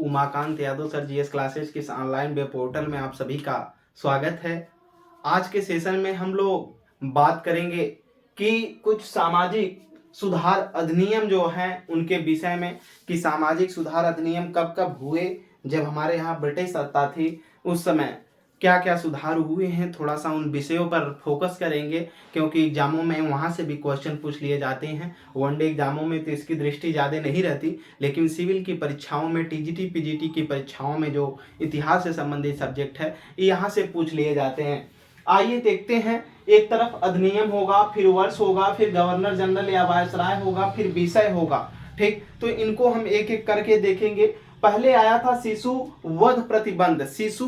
Umakant Yadav sir GS classes के इस online web portal में आप सभी का स्वागत है। आज के सेशन में हम लोग बात करेंगे कि कुछ सामाजिक सुधार अधिनियम जो हैं उनके विषय में, कि सामाजिक सुधार अधिनियम कब कब हुए, जब हमारे यहाँ ब्रिटिश सत्ता थी उस समय क्या क्या सुधार हुए हैं। थोड़ा सा उन विषयों पर फोकस करेंगे क्योंकि एग्जामों में वहाँ से भी क्वेश्चन पूछ लिए जाते हैं। वनडे एग्जामों में तो इसकी दृष्टि ज़्यादा नहीं रहती, लेकिन सिविल की परीक्षाओं में, टीजीटी पीजीटी की परीक्षाओं में जो इतिहास से संबंधित सब्जेक्ट है ये यहाँ से पूछ लिए जाते हैं। आइए देखते हैं। एक तरफ अधिनियम होगा, फिर वर्ष होगा, फिर गवर्नर जनरल या वायसराय होगा, फिर विषय होगा। ठीक, तो इनको हम एक एक करके देखेंगे। पहले आया था शिशु वध प्रतिबंध। शिशु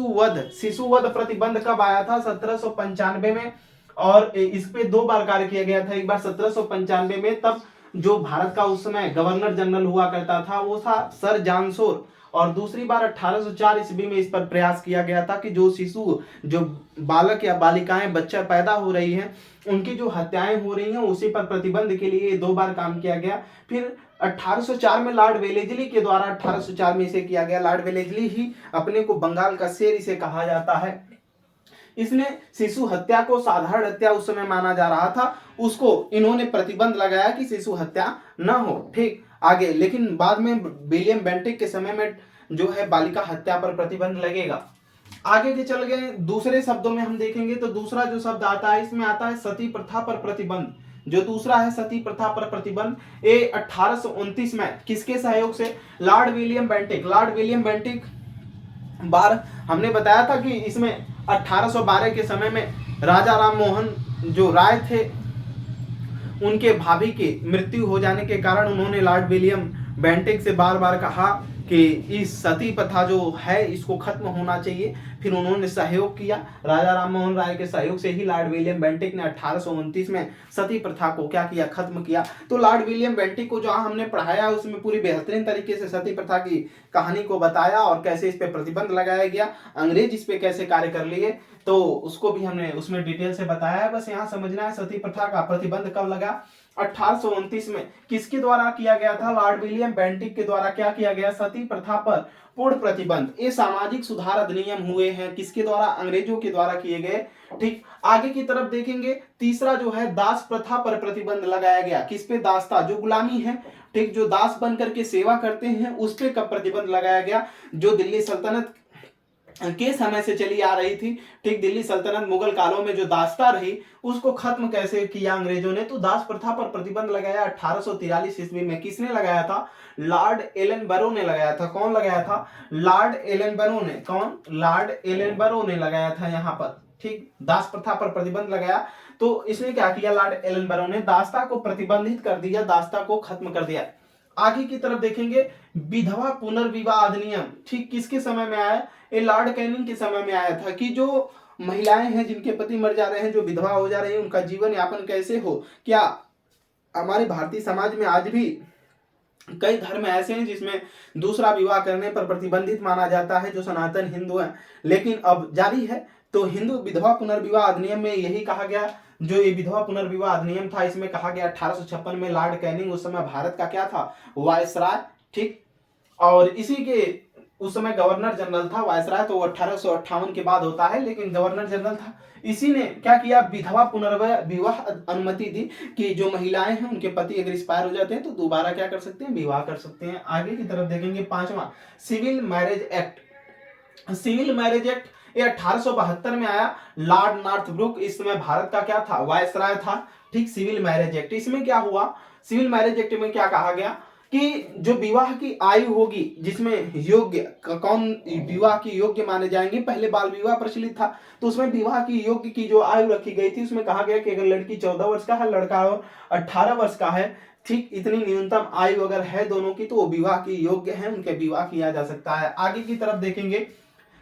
वध प्रतिबंध कब आया था? 1795 में, और इस पे दो बार कार्य किया गया था। एक बार 1795 में, तब जो भारत का उस समय गवर्नर जनरल हुआ करता था वो था सर जॉन शोर, और दूसरी बार 1804 ईस्वी में इस पर प्रयास किया गया था कि जो शिशु, जो बालक या बालिकाएं, बच्चा पैदा हो रही हैं, उनकी जो हत्याएं हो रही हैं उसी पर प्रतिबंध के लिए दो बार काम किया गया। फिर 1804 में लॉर्ड वेलेजली के द्वारा 1804 में इसे किया गया। लॉर्ड वेलेजली ही अपने को बंगाल का शेर इसे कहा जाता है। इसने शिशु हत्या को साधारण हत्या उस समय माना जा रहा था, उसको इन्होंने प्रतिबंध लगाया कि शिशु हत्या न हो। ठीक, आगे लेकिन बाद में विलियम बेंटिक के समय में जो है बालिका हत्या पर प्रतिबंध लगेगा। आगे के चल गए, दूसरे शब्दों में हम देखेंगे तो दूसरा जो शब्द आता है इसमें आता है सती प्रथा पर प्रतिबंध। जो दूसरा है सती प्रथा पर प्रतिबंध, ये 1829 में किसके सहयोग से? लॉर्ड विलियम बेंटिक बार हमने बताया था कि इसमें 1812 के समय में राजा राम मोहन जो राय थे, उनके भाभी की मृत्यु हो जाने के कारण उन्होंने लॉर्ड विलियम बेंटिक से बार बार कहा कि इस सती प्रथा जो है इसको खत्म होना चाहिए। फिर उन्होंने सहयोग किया, राजा राम मोहन राय के सहयोग से ही लॉर्ड विलियम बेंटिक ने 1829 में सती प्रथा को क्या किया? खत्म किया। तो लॉर्ड विलियम बेंटिक को जहां हमने पढ़ाया उसमें पूरी बेहतरीन तरीके से सती प्रथा की कहानी को बताया और कैसे इस पे प्रतिबंध लगाया गया, अंग्रेज इस पे कैसे कार्य कर लिए, तो उसको भी हमने उसमें डिटेल से बताया है। बस यहाँ समझना है सती प्रथा का प्रतिबंध कब लगा? 1829 में। किसके द्वारा किया गया था? लॉर्ड विलियम बेंटिक के द्वारा क्या किया गया? सती प्रथा पर पूर्ण प्रतिबंध। ये सामाजिक सुधार अधिनियम हुए हैं किसके द्वारा? अंग्रेजों के द्वारा किए गए। ठीक, आगे की तरफ देखेंगे। तीसरा जो है दास प्रथा पर प्रतिबंध लगाया गया। किस पे? दासता, जो गुलामी है, ठीक, जो दास बन करके सेवा करते हैं उस पे कब प्रतिबंध लगाया गया? जो दिल्ली सल्तनत के समय से चली आ रही थी। ठीक, दिल्ली सल्तनत मुगल कालों में जो दासता रही उसको खत्म कैसे किया अंग्रेजों ने? तो दास प्रथा पर प्रतिबंध लगाया 1843 ईस्वी में। किसने लगाया था? लॉर्ड एलनबरो ने लगाया था। कौन लगाया था? लॉर्ड एलनबरो ने। कौन? लॉर्ड एलनबरो ने लगाया था यहाँ पर। ठीक, दास प्रथा पर प्रतिबंध लगाया। तो इसने क्या किया? लॉर्ड एलनबरो ने दासता को प्रतिबंधित कर दिया, दासता को खत्म कर दिया। आगे की तरफ देखेंगे, विधवा पुनर्विवाह अधिनियम। ठीक, किसके समय में आया? ये लॉर्ड कैनिंग के समय में आया था कि जो महिलाएं हैं जिनके पति मर जा रहे हैं, जो विधवा हो जा रही हैं, उनका जीवन यापन कैसे हो। क्या हमारे भारतीय समाज में आज भी कई धर्म ऐसे हैं जिसमें दूसरा विवाह करने पर प्रतिबंधित माना जाता है, जो सनातन हिंदू हैं, लेकिन अब जारी है। तो हिंदू विधवा पुनर्विवाह अधिनियम में यही कहा गया, जो ये विधवा पुनर्विवाह अधिनियम था इसमें कहा गया 1856 में लॉर्ड कैनिंग उस समय भारत का क्या था? वायसराय। ठीक, और इसी के उस समय गवर्नर जनरल था। वायसराय तो 1858 के बाद होता है, लेकिन गवर्नर जनरल था। इसी ने क्या किया? विधवा पुनर्विवाह अनुमति दी कि जो महिलाएं हैं उनके पति अगर एक्सपायर हो जाते हैं तो दोबारा क्या कर सकते हैं? विवाह कर सकते हैं। आगे की तरफ देखेंगे, पांचवा civil marriage act. Civil marriage act ये 1872 में आया। लॉर्ड नॉर्थब्रुक इस समय भारत का क्या था? वायसराय था। ठीक, सिविल मैरिज एक्ट, इसमें क्या हुआ? सिविल मैरिज एक्ट में क्या कहा गया कि जो विवाह की आयु होगी, जिसमें योग्य कौन विवाह की योग्य माने जाएंगे, पहले बाल विवाह प्रचलित था, तो उसमें विवाह की योग्य की जो आयु रखी गई थी उसमें कहा गया कि अगर लड़की 14 वर्ष का है, लड़का 18 वर्ष का है, ठीक, इतनी न्यूनतम आयु अगर है दोनों की तो वो विवाह की योग्य है, उनके विवाह किया जा सकता है। आगे की तरफ देखेंगे,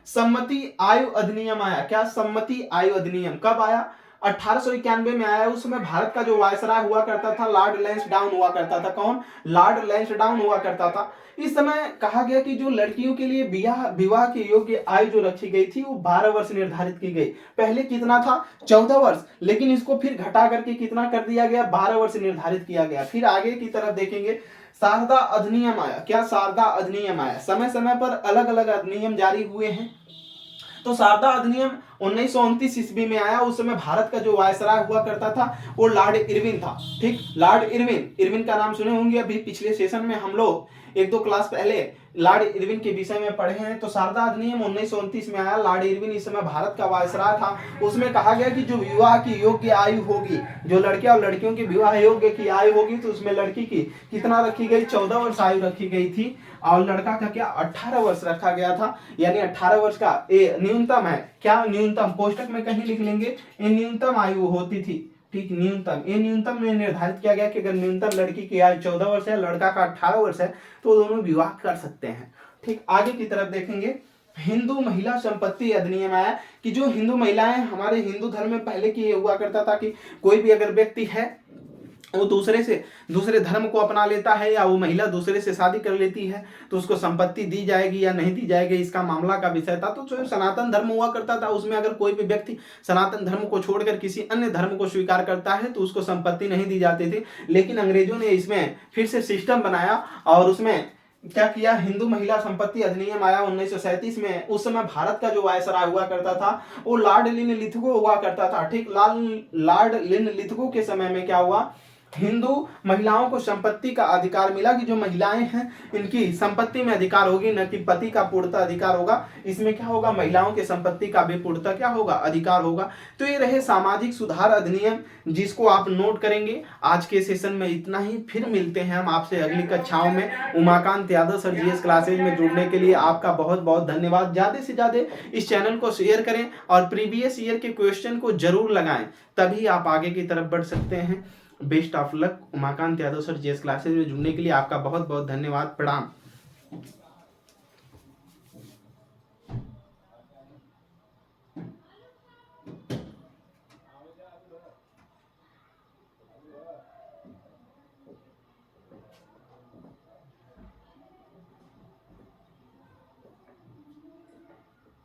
सम्मति आयु अधिनियम आया। क्या? सम्मति आयु अधिनियम कब आया? 1891 में आया। उस समय भारत का जो वायसराय हुआ करता था लॉर्ड लैंसडाउन हुआ करता था। कौन? लॉर्ड लैंसडाउन हुआ करता था। इस समय कहा गया कि जो लड़कियों के लिए विवाह के योग्य आयु जो रखी गई थी वो 12 वर्ष निर्धारित की गई। पहले कितना था? 14 वर्ष, लेकिन इसको फिर घटा करके कितना कर दिया गया? 12 वर्ष निर्धारित किया गया। फिर आगे की तरफ देखेंगे, शारदा अधिनियम आया। क्या? शारदा अधिनियम आया। समय समय पर अलग अलग अधिनियम जारी हुए हैं। तो शारदा अधिनियम 1929 ईस्वी में आया। उस समय भारत का जो वायसराय हुआ करता था वो लॉर्ड इरविन था। ठीक, लॉर्ड इरविन का नाम सुने होंगे। अभी पिछले सेशन में हम लोग 1-2 क्लास पहले लॉर्ड इरविन के विषय में पढ़े हैं। तो शारदा अधिनियम 1929 में आया। लॉर्ड इरविन इस समय भारत का वायसराय था। उसमें कहा गया कि जो विवाह की योग्य आयु होगी, जो लड़के और लड़कियों की विवाह योग्य की आयु होगी, तो उसमें लड़की की कितना रखी गई? 14 वर्ष आयु रखी गई थी, और लड़का का क्या? 18 वर्ष रखा गया था। यानी 18 वर्ष का ये न्यूनतम है। क्या? न्यूनतम। कोष्टक में कहीं लिख लेंगे, ये न्यूनतम आयु होती थी। ठीक, न्यूनतम। ये न्यूनतम में निर्धारित किया गया कि अगर न्यूनतम लड़की की आयु 14 वर्ष है, लड़का का 18 वर्ष है, तो दोनों विवाह कर सकते हैं। ठीक, आगे की तरफ देखेंगे, हिंदू महिला संपत्ति अधिनियम आया कि जो हिंदू महिलाएं, हमारे हिंदू धर्म में पहले की ये हुआ करता था कि कोई भी अगर व्यक्ति है वो दूसरे धर्म को अपना लेता है, या वो महिला दूसरे से शादी कर लेती है, तो उसको संपत्ति दी जाएगी या नहीं दी जाएगी, इसका मामला का विषय था। तो जो सनातन धर्म हुआ करता था उसमें अगर कोई भी व्यक्ति सनातन धर्म को छोड़कर किसी अन्य धर्म को स्वीकार करता है तो उसको संपत्ति नहीं दी जाती थी। लेकिन अंग्रेजों ने इसमें फिर से सिस्टम बनाया और उसमें क्या किया? हिंदू महिला संपत्ति अधिनियम आया 1937 में। उस समय भारत का जो वायसराय हुआ करता था वो लॉर्ड लिनलिथगो हुआ करता था। ठीक, लॉर्ड लिनलिथगो के समय में क्या हुआ? हिंदू महिलाओं को संपत्ति का अधिकार मिला कि जो महिलाएं हैं इनकी संपत्ति में अधिकार होगी, न कि पति का पूर्णतः अधिकार होगा। इसमें क्या होगा? महिलाओं के संपत्ति का भी पूर्णतः क्या होगा? अधिकार होगा। तो ये रहे सामाजिक सुधार अधिनियम, जिसको आप नोट करेंगे। आज के सेशन में इतना ही। फिर मिलते हैं हम आपसे अगली कक्षाओं में। Umakant Yadav sir GS classes में जुड़ने के लिए आपका बहुत बहुत धन्यवाद। ज्यादा से ज्यादा इस चैनल को शेयर करें और प्रीवियस ईयर के क्वेश्चन को जरूर लगाएं, तभी आप आगे की तरफ बढ़ सकते हैं। Best of luck. Umakant Yadav sir GS classes में जुड़ने के लिए आपका बहुत बहुत धन्यवाद। प्रणाम।